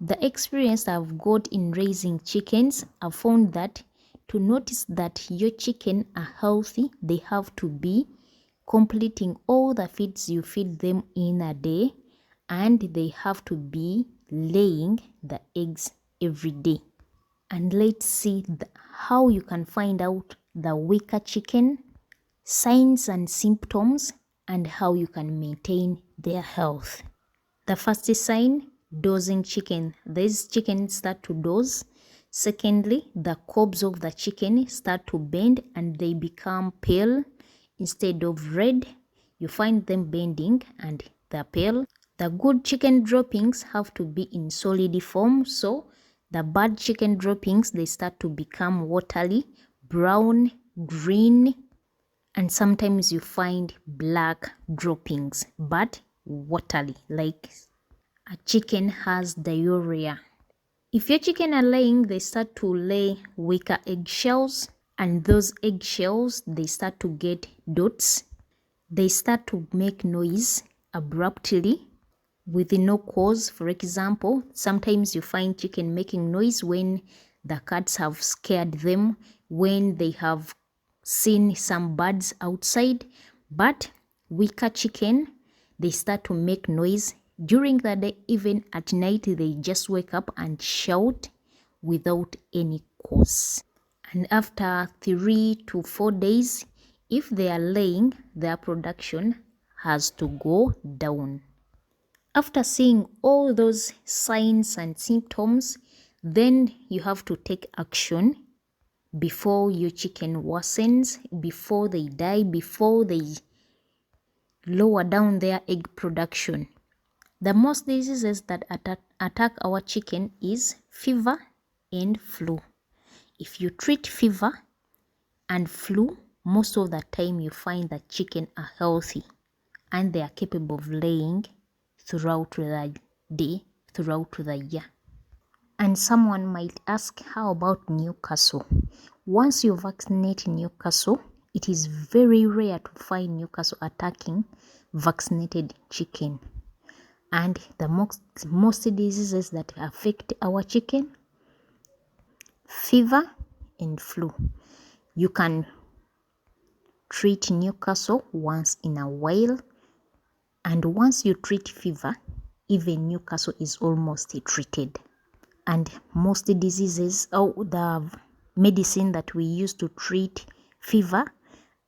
The experience I've got in raising chickens, I've found that to notice that your chicken are healthy, they have to be completing all the feeds you feed them in a day, and they have to be laying the eggs every day. And let's see how you can find out the weaker chicken, signs and symptoms, and how you can maintain their health. The first sign, dozing chicken. These chickens start to doze. Secondly, the cobs of the chicken start to bend and they become pale instead of red. You find them bending and they're pale. The good chicken droppings have to be in solid form, so the bad chicken droppings, they start to become watery, brown, green, and sometimes you find black droppings, but watery, like a chicken has diarrhea. If your chicken are laying, they start to lay weaker eggshells, and those eggshells, they start to get dots. They start to make noise abruptly with no cause. For example, sometimes you find chicken making noise when the cats have scared them, when they have seen some birds outside. But weaker chicken, they start to make noise during the day. Even at night, they just wake up and shout without any cause. And after 3 to 4 days, if they are laying, their production has to go down. After seeing all those signs and symptoms, then you have to take action before your chicken worsens, before they die, before they lower down their egg production. The most diseases that attack our chicken is fever and flu. If you treat fever and flu, most of the time you find that chicken are healthy and they are capable of laying throughout the day, throughout the year. And someone might ask, how about Newcastle? Once you vaccinate Newcastle, it is very rare to find Newcastle attacking vaccinated chicken. And the most diseases that affect our chicken, fever and flu. You can treat Newcastle once in a while, and once you treat fever, even Newcastle is almost treated. And most diseases, the medicine that we use to treat fever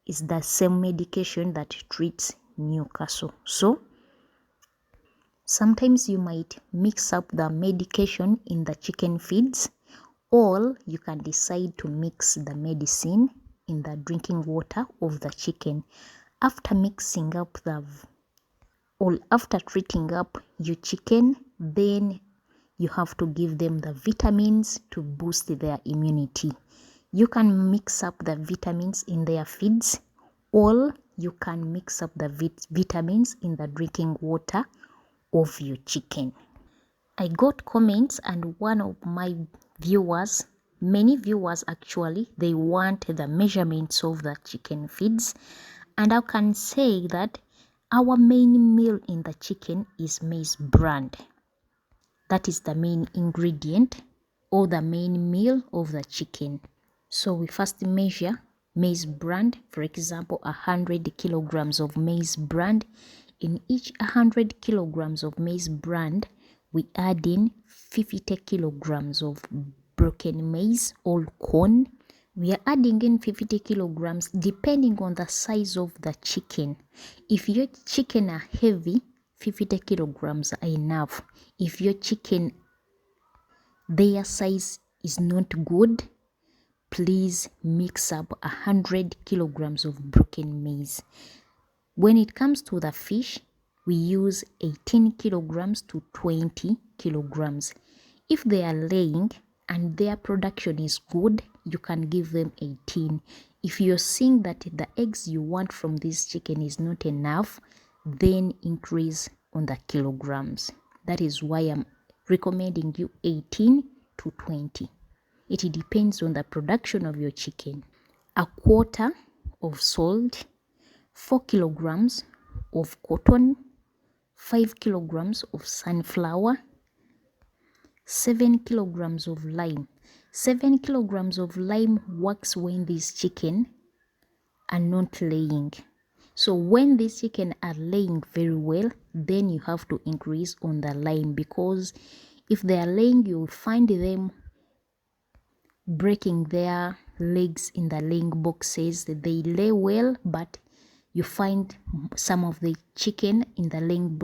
is the same medication that treats Newcastle. So sometimes you might mix up the medication in the chicken feeds, or you can decide to mix the medicine in the drinking water of the chicken. After mixing up after treating up your chicken, then you have to give them the vitamins to boost their immunity. You can mix up the vitamins in their feeds, or you can mix up the vitamins in the drinking water of your chicken. I got comments, and one of my viewers, many viewers actually, they want the measurements of the chicken feeds, and I can say that our main meal in the chicken is maize bran. That is the main ingredient or the main meal of the chicken. So we first measure maize bran. For example, 100 kilograms of maize bran. In each 100 kilograms of maize bran, we add in 50 kilograms of broken maize or corn. We are adding in 50 kilograms depending on the size of the chicken. If your chicken are heavy, 50 kilograms are enough. If your chicken, their size is not good, please mix up 100 kilograms of broken maize. When it comes to the fish, we use 18 kilograms to 20 kilograms. If they are laying and their production is good, you can give them 18. If you're seeing that the eggs you want from this chicken is not enough, then increase on the kilograms. That is why I'm recommending you 18 to 20. It depends on the production of your chicken. A quarter of salt, 4 kilograms of cotton, 5 kilograms of sunflour, 7 kilograms of lime. 7 kilograms of lime works when these chicken are not laying. So when these chicken are laying very well, then you have to increase on the lime, because if they are laying, you will find them breaking their legs in the laying boxes. They lay well, but you find some of the chicken in the laying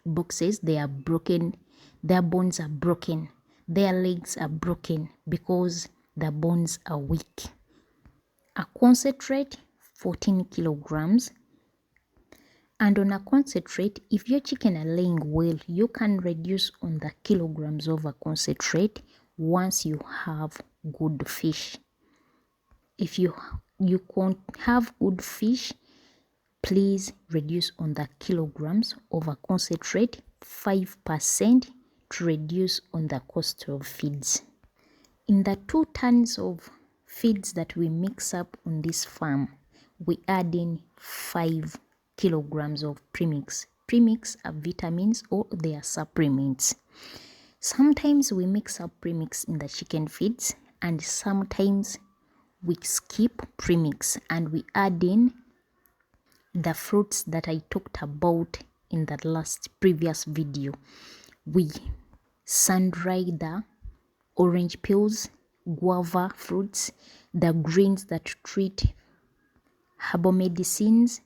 boxes, they are broken, their bones are broken, their legs are broken because the bones are weak. A concentrate 14 kilograms. And on a concentrate, if your chicken are laying well, you can reduce on the kilograms of a concentrate once you have good fish. If you can't have good fish, please reduce on the kilograms of a concentrate, 5% to reduce on the cost of feeds. In the 2 tons of feeds that we mix up on this farm, we add in 5 kilograms of premix. Premix are vitamins or they are supplements. Sometimes we mix up premix in the chicken feeds, and sometimes we skip premix and we add in the fruits that I talked about in the previous video. We sun-dry the orange peels, guava fruits, the greens that treat herbal medicines.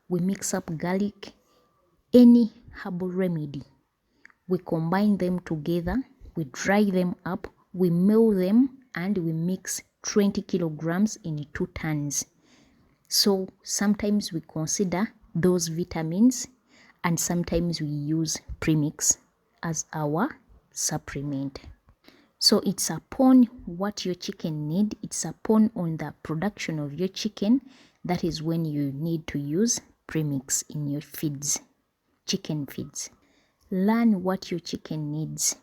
We mix up garlic, any herbal remedy. We combine them together, we dry them up, we mill them, and we mix 20 kilograms in 2 tons. So sometimes we consider those vitamins, and sometimes we use premix as our supplement. So it's upon what your chicken need, it's upon on the production of your chicken. That is when you need to use premix in your feeds, chicken feeds. Learn what your chicken needs.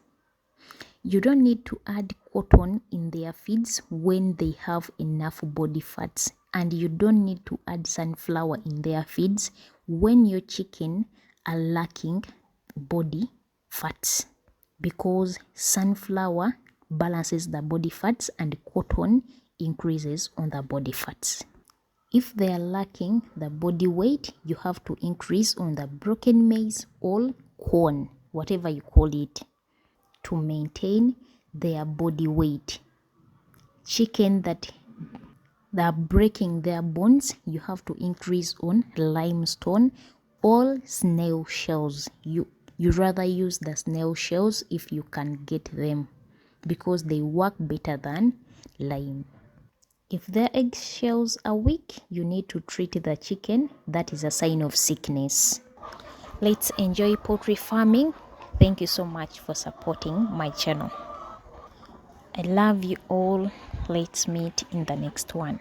You don't need to add cotton in their feeds when they have enough body fats, and you don't need to add sunflower in their feeds when your chicken are lacking body fats, because sunflower balances the body fats and cotton increases on the body fats. If they are lacking the body weight, you have to increase on the broken maize or corn, whatever you call it, to maintain their body weight. Chicken that are breaking their bones, you have to increase on limestone or snail shells. You rather use the snail shells if you can get them, because they work better than lime. If their eggshells are weak, you need to treat the chicken. That is a sign of sickness. Let's enjoy poultry farming. Thank you so much for supporting my channel. I love you all. Let's meet in the next one.